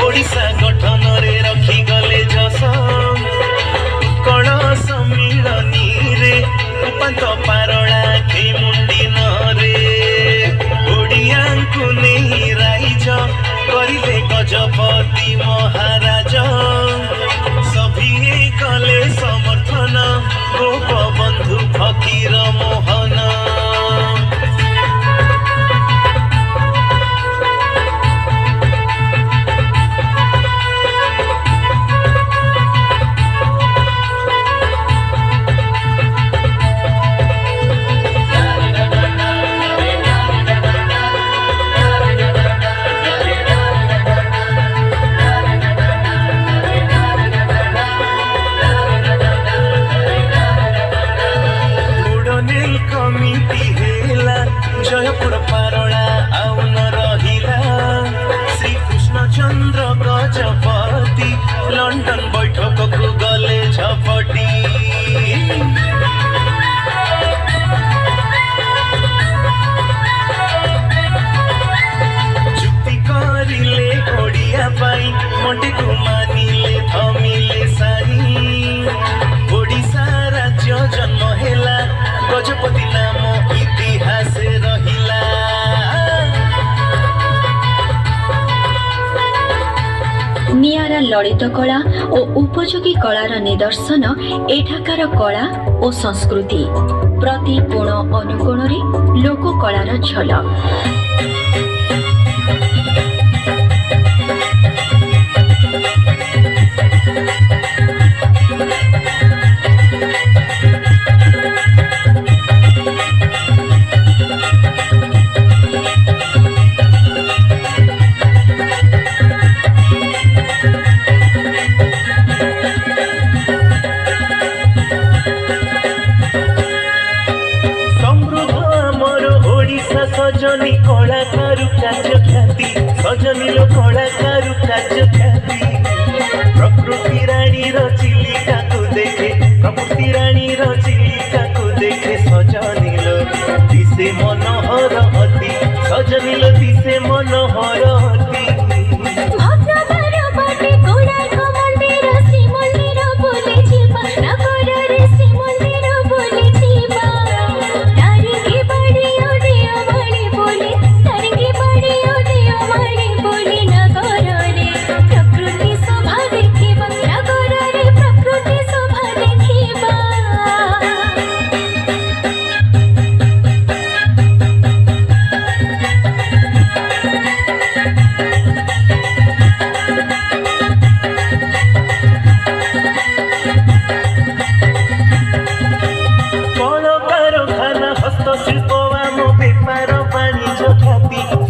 ओडिशा गठन रे रखी गले जस उत्कल सम्मिलनी रे उपात पारला खेमुंडी नरे ओडियांकु नहीं राइज करिले गजपति महाराज सभी कले समर्थन गोप बंधु फकीर मोहन जयपुर पारला आउ न रहिला श्री कृष्ण चंद्र गजपति लंडन बैठक को गले झपटी चुक्ति करिले ओडिया पाई मोटे को मानिले थमिले साई ओडिशा राज्य जन्म हेला गजपति नाम इतिहास रहिला नियारा ललित कला और उपयोगी कलार निदर्शन एठाकार कला और संस्कृति प्रति कोण अनुकोण लोक कलार झलक सजनी कलाकार कार्य ख्याति सजनी लो कलाकार कार्य ख्याति प्रकृति रानी चिलिका को देखे प्रकृति रानी चिलिका को देखे सजनी लो दिसे मनोहर अति सजनी लो दिसे मनोहर अति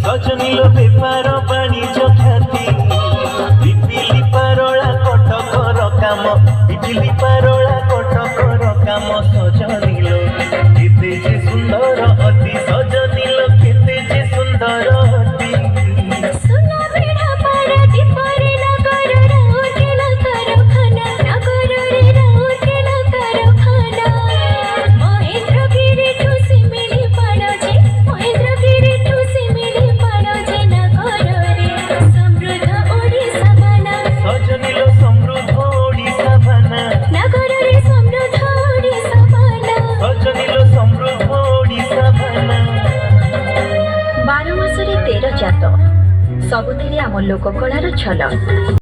सजनील बेपार वाणिज्य ख्याति पिपिली पारला कटकर काम पिपिली पारला कटकर काम सजनील केते जे सुंदर अति सजनील केते जे सुंदर अति सुना बेड़ा पारा दीपरे नगर राउर के नगर खाना नगर रे राउर के नगर खाना महेंद्रगिरी ठुसी मिली पाड़ा जे महेंद्रगिरी ठुसी मिली पाड़ा जे नगर रे समृद्ध ओडिशा बना सजनील समृद्ध ओडिशा बना नगर रे समृद्ध ओडिशा बना सजनील समृद्ध ओडिशा बना 12 मासरे 13 जात सबुथिरे आम लोक कलार झलक।